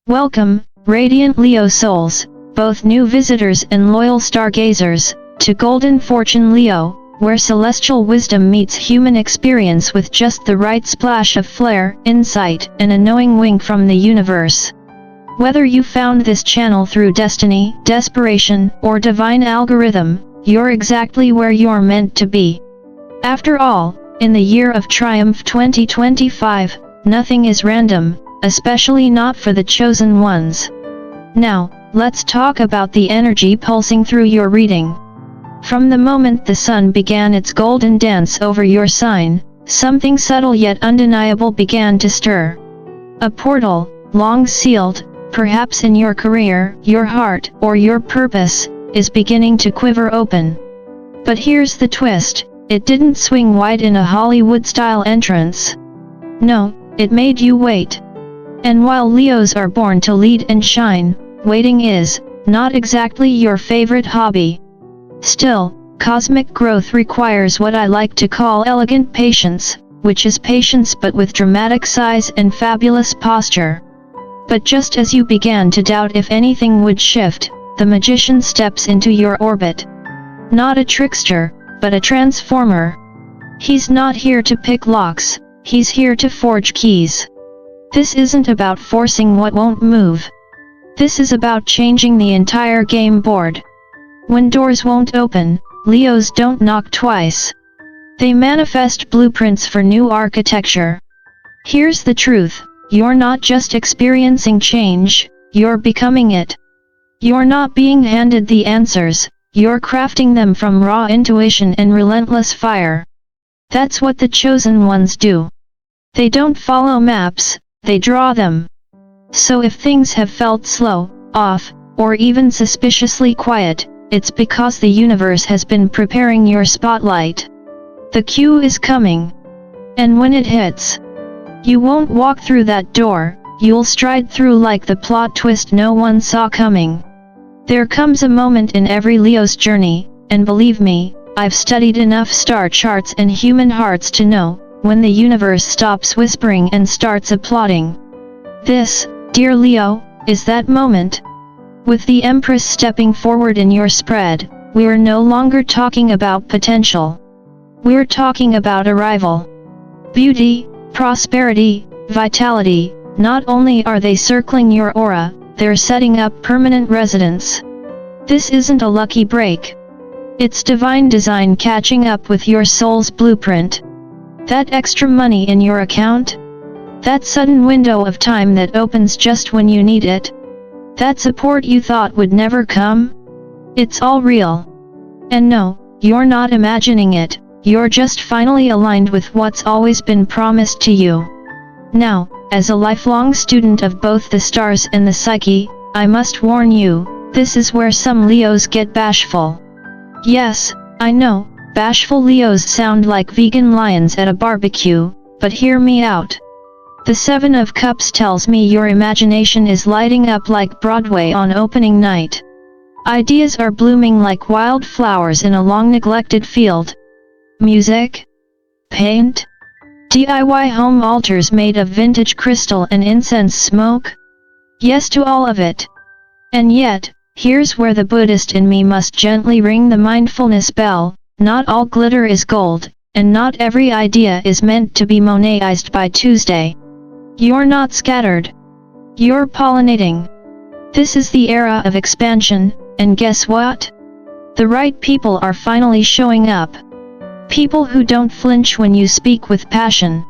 Welcome, radiant Leo souls, both new visitors and loyal stargazers, to Golden Fortune Leo, where celestial wisdom meets human experience with just the right splash of flair, insight, and a knowing wink from the universe. Whether you found this channel through destiny, desperation, or divine algorithm, you're exactly where you're meant to be. After all, in the year of triumph 2025, nothing is random, especially not for the chosen ones. Now, let's talk about the energy pulsing through your reading. From the moment the sun began its golden dance over your sign, something subtle yet undeniable began to stir. A portal, long sealed, perhaps in your career, your heart, or your purpose, is beginning to quiver open. But here's the twist, it didn't swing wide in a Hollywood-style entrance. No, it made you wait. And while Leos are born to lead and shine, waiting is not exactly your favorite hobby. Still, cosmic growth requires what I like to call elegant patience, which is patience but with dramatic size and fabulous posture. But just as you began to doubt if anything would shift, the magician steps into your orbit. Not a trickster, but a transformer. He's not here to pick locks, he's here to forge keys. This isn't about forcing what won't move. This is about changing the entire game board. When doors won't open, Leos don't knock twice. They manifest blueprints for new architecture. Here's the truth, you're not just experiencing change, you're becoming it. You're not being handed the answers, you're crafting them from raw intuition and relentless fire. That's what the chosen ones do. They don't follow maps, they draw them. So if things have felt slow, off, or even suspiciously quiet, it's because the universe has been preparing your spotlight. The cue is coming. And when it hits, you won't walk through that door, you'll stride through like the plot twist no one saw coming. There comes a moment in every Leo's journey, and believe me, I've studied enough star charts and human hearts to know, when the universe stops whispering and starts applauding. This, dear Leo, is that moment. With the Empress stepping forward in your spread, we're no longer talking about potential. We're talking about arrival. Beauty, prosperity, vitality, not only are they circling your aura, they're setting up permanent residence. This isn't a lucky break. It's divine design catching up with your soul's blueprint. That extra money in your account? That sudden window of time that opens just when you need it? That support you thought would never come? It's all real. And no, you're not imagining it, you're just finally aligned with what's always been promised to you. Now, as a lifelong student of both the stars and the psyche, I must warn you, this is where some Leos get bashful. Yes, I know, bashful Leos sound like vegan lions at a barbecue, but hear me out. The Seven of Cups tells me your imagination is lighting up like Broadway on opening night. Ideas are blooming like wildflowers in a long-neglected field. Music? Paint? DIY home altars made of vintage crystal and incense smoke? Yes to all of it. And yet, here's where the Buddhist in me must gently ring the mindfulness bell. Not all glitter is gold, and not every idea is meant to be Monetized by Tuesday. You're not scattered. You're pollinating. This is the era of expansion, and guess what? The right people are finally showing up. People who don't flinch when you speak with passion.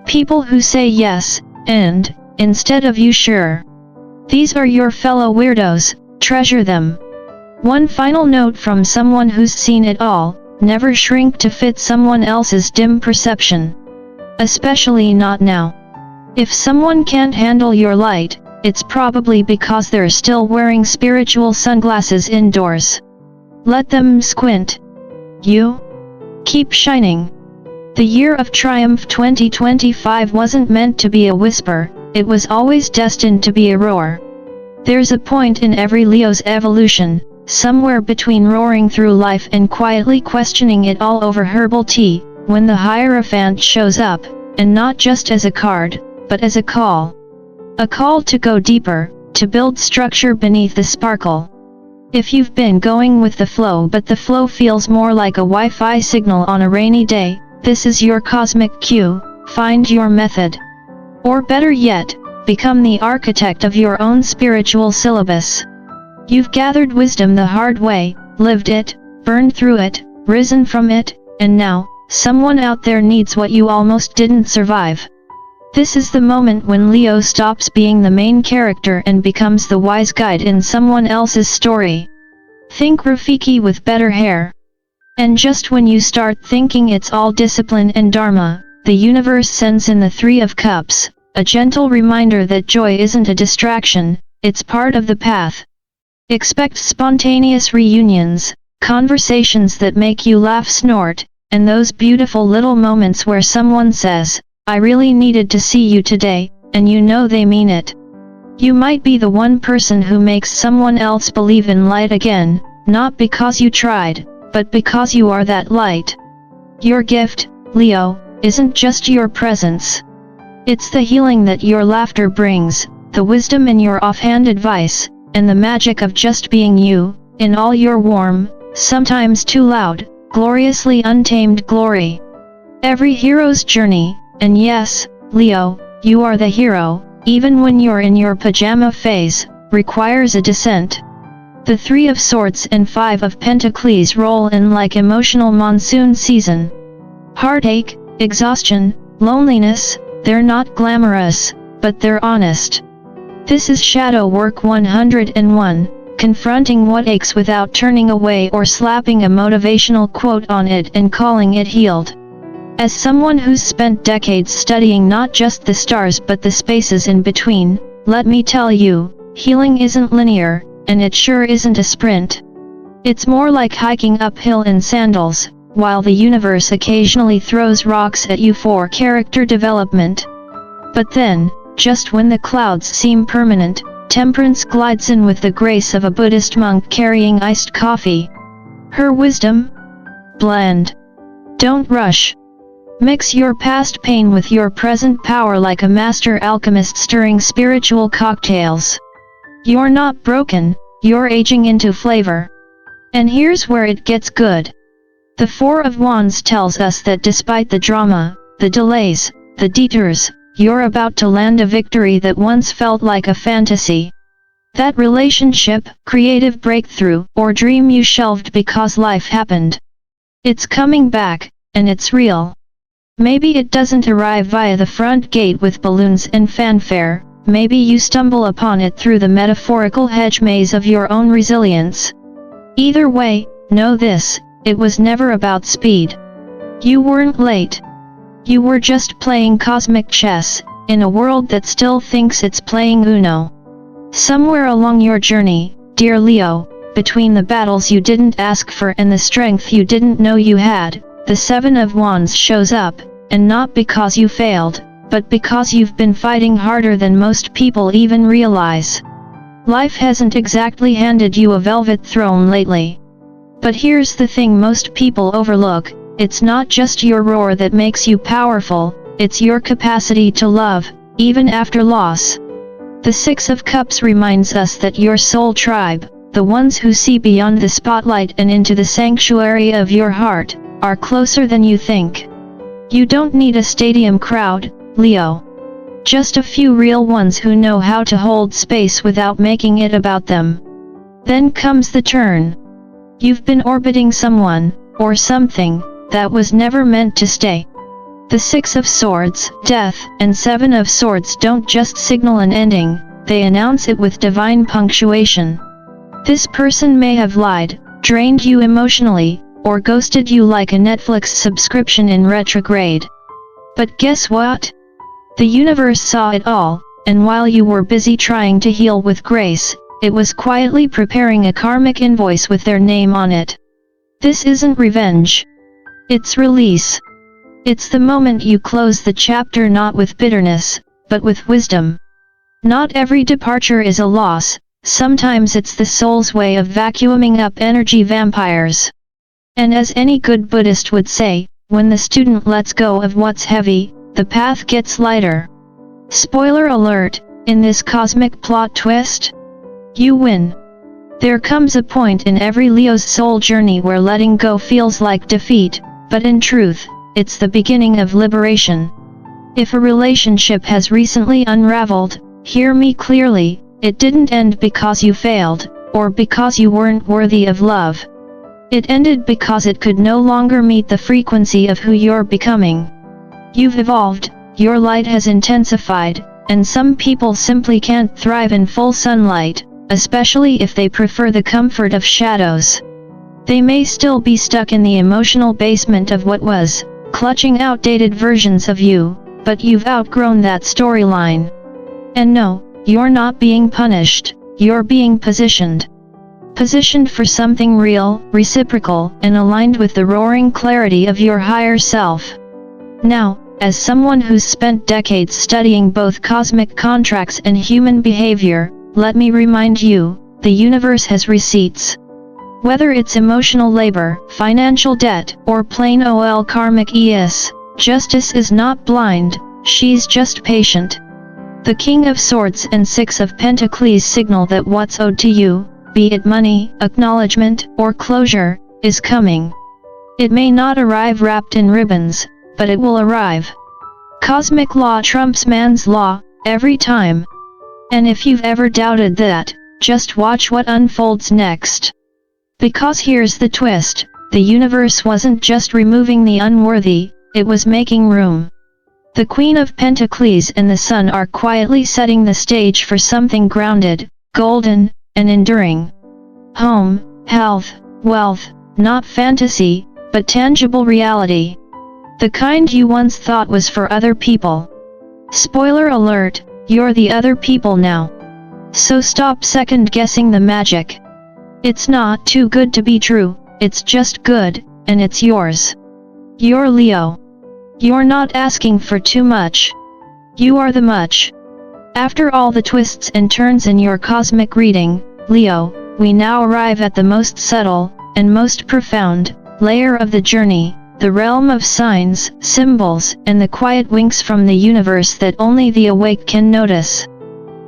People who say yes, and, instead of you sure. These are your fellow weirdos, treasure them. One final note from someone who's seen it all, never shrink to fit someone else's dim perception. Especially not now. If someone can't handle your light, it's probably because they're still wearing spiritual sunglasses indoors. Let them squint. You? Keep shining. The year of triumph 2025 wasn't meant to be a whisper, it was always destined to be a roar. There's a point in every Leo's evolution, somewhere between roaring through life and quietly questioning it all over herbal tea, when the Hierophant shows up, and not just as a card, but as a call. A call to go deeper, to build structure beneath the sparkle. If you've been going with the flow but the flow feels more like a Wi-Fi signal on a rainy day, this is your cosmic cue. Find your method. Or better yet, become the architect of your own spiritual syllabus. You've gathered wisdom the hard way, lived it, burned through it, risen from it, and now, someone out there needs what you almost didn't survive. This is the moment when Leo stops being the main character and becomes the wise guide in someone else's story. Think Rafiki with better hair. And just when you start thinking it's all discipline and dharma, the universe sends in the Three of Cups, a gentle reminder that joy isn't a distraction, it's part of the path. Expect spontaneous reunions, conversations that make you laugh, snort, and those beautiful little moments where someone says, "I really needed to see you today," and you know they mean it. You might be the one person who makes someone else believe in light again, not because you tried, but because you are that light. Your gift, Leo, isn't just your presence. It's the healing that your laughter brings, the wisdom in your offhand advice, and the magic of just being you, in all your warm, sometimes too loud, gloriously untamed glory. Every hero's journey, and yes, Leo, you are the hero, even when you're in your pajama phase, requires a descent. The Three of Swords and Five of Pentacles roll in like emotional monsoon season. Heartache, exhaustion, loneliness, they're not glamorous, but they're honest. This is Shadow Work 101, confronting what aches without turning away or slapping a motivational quote on it and calling it healed. As someone who's spent decades studying not just the stars but the spaces in between, let me tell you, healing isn't linear, and it sure isn't a sprint. It's more like hiking uphill in sandals, while the universe occasionally throws rocks at you for character development. But then, just when the clouds seem permanent, Temperance glides in with the grace of a Buddhist monk carrying iced coffee. Her wisdom? Blend. Don't rush. Mix your past pain with your present power like a master alchemist stirring spiritual cocktails. You're not broken, you're aging into flavor. And here's where it gets good. The Four of Wands tells us that despite the drama, the delays, the detours, you're about to land a victory that once felt like a fantasy. That relationship, creative breakthrough, or dream you shelved because life happened. It's coming back, and it's real. Maybe it doesn't arrive via the front gate with balloons and fanfare, maybe you stumble upon it through the metaphorical hedge maze of your own resilience. Either way, know this, it was never about speed. You weren't late. You were just playing cosmic chess, in a world that still thinks it's playing Uno. Somewhere along your journey, dear Leo, between the battles you didn't ask for and the strength you didn't know you had, the Seven of Wands shows up, and not because you failed, but because you've been fighting harder than most people even realize. Life hasn't exactly handed you a velvet throne lately. But here's the thing most people overlook, it's not just your roar that makes you powerful, it's your capacity to love, even after loss. The Six of Cups reminds us that your soul tribe, the ones who see beyond the spotlight and into the sanctuary of your heart, are closer than you think. You don't need a stadium crowd, Leo. Just a few real ones who know how to hold space without making it about them. Then comes the turn. You've been orbiting someone, or something, that was never meant to stay. The Six of Swords, Death, and Seven of Swords don't just signal an ending, they announce it with divine punctuation. This person may have lied, drained you emotionally, or ghosted you like a Netflix subscription in retrograde. But guess what? The universe saw it all, and while you were busy trying to heal with grace, it was quietly preparing a karmic invoice with their name on it. This isn't revenge. It's release. It's the moment you close the chapter not with bitterness, but with wisdom. Not every departure is a loss, sometimes it's the soul's way of vacuuming up energy vampires. And as any good Buddhist would say, when the student lets go of what's heavy, the path gets lighter. Spoiler alert, in this cosmic plot twist? You win. There comes a point in every Leo's soul journey where letting go feels like defeat, but in truth, it's the beginning of liberation. If a relationship has recently unraveled, hear me clearly, it didn't end because you failed, or because you weren't worthy of love. It ended because it could no longer meet the frequency of who you're becoming. You've evolved, your light has intensified, and some people simply can't thrive in full sunlight, especially if they prefer the comfort of shadows. They may still be stuck in the emotional basement of what was, clutching outdated versions of you, but you've outgrown that storyline. And no, you're not being punished, you're being positioned. Positioned for something real, reciprocal, and aligned with the roaring clarity of your higher self. Now, as someone who's spent decades studying both cosmic contracts and human behavior, let me remind you, the universe has receipts. Whether it's emotional labor, financial debt, or plain ol karmic ES, justice is not blind, she's just patient. The King of Swords and Six of Pentacles signal that what's owed to you, be it money, acknowledgement, or closure, is coming. It may not arrive wrapped in ribbons, but it will arrive. Cosmic law trumps man's law, every time. And if you've ever doubted that, just watch what unfolds next. Because here's the twist, the universe wasn't just removing the unworthy, it was making room. The Queen of Pentacles and the Sun are quietly setting the stage for something grounded, golden, and enduring. Home, health, wealth, not fantasy, but tangible reality. The kind you once thought was for other people. Spoiler alert, you're the other people now. So stop second-guessing the magic. It's not too good to be true, it's just good, and it's yours. You're Leo. You're not asking for too much. You are the much. After all the twists and turns in your cosmic reading, Leo, we now arrive at the most subtle, and most profound, layer of the journey, the realm of signs, symbols, and the quiet winks from the universe that only the awake can notice.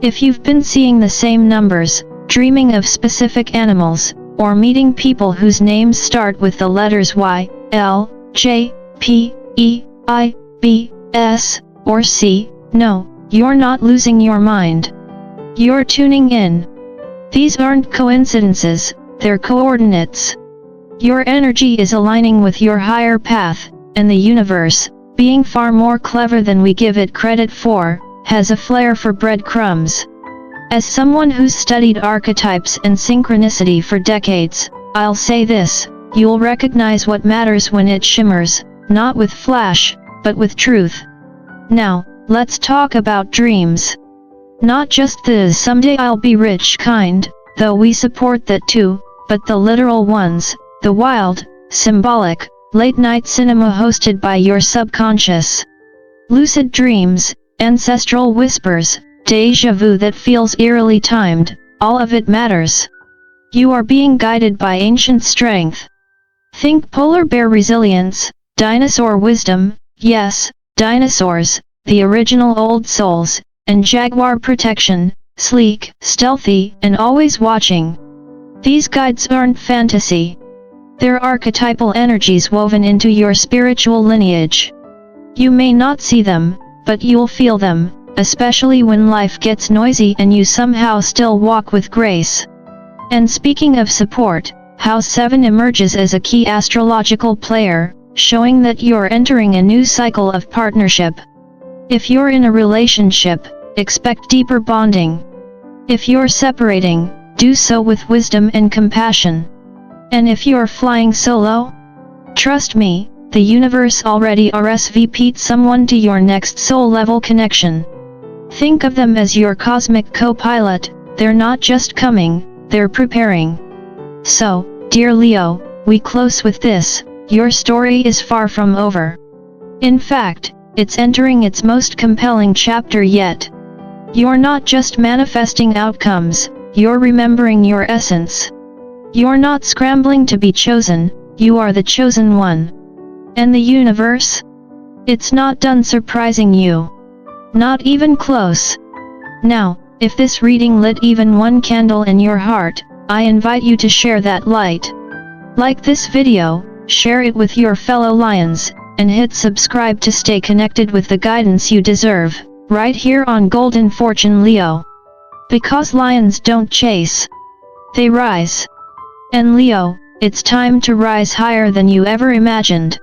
If you've been seeing the same numbers, dreaming of specific animals, or meeting people whose names start with the letters Y, L, J, P, E, I, B, S, or C, no, you're not losing your mind. You're tuning in. These aren't coincidences, they're coordinates. Your energy is aligning with your higher path, and the universe, being far more clever than we give it credit for, has a flair for breadcrumbs. As someone who's studied archetypes and synchronicity for decades, I'll say this, you'll recognize what matters when it shimmers, not with flash, but with truth. Now, let's talk about dreams. Not just the someday I'll be rich kind, though we support that too, but the literal ones, the wild, symbolic, late-night cinema hosted by your subconscious. Lucid dreams, ancestral whispers, déjà vu that feels eerily timed, all of it matters. You are being guided by ancient strength. Think polar bear resilience, dinosaur wisdom, yes, dinosaurs, the original old souls, and jaguar protection, sleek, stealthy, and always watching. These guides aren't fantasy. They're archetypal energies woven into your spiritual lineage. You may not see them, but you'll feel them, especially when life gets noisy and you somehow still walk with grace. And speaking of support, House 7 emerges as a key astrological player, showing that you're entering a new cycle of partnership. If you're in a relationship, expect deeper bonding. If you're separating, do so with wisdom and compassion. And if you're flying solo? Trust me, the universe already RSVP'd someone to your next soul-level connection. Think of them as your cosmic co-pilot, they're not just coming, they're preparing. So, dear Leo, we close with this, your story is far from over. In fact, it's entering its most compelling chapter yet. You're not just manifesting outcomes, you're remembering your essence. You're not scrambling to be chosen, you are the chosen one. And the universe? It's not done surprising you. Not even close. Now, if this reading lit even one candle in your heart, I invite you to share that light. Like this video, share it with your fellow lions, and hit subscribe to stay connected with the guidance you deserve, right here on Golden Fortune Leo. Because lions don't chase, they rise. And Leo, it's time to rise higher than you ever imagined.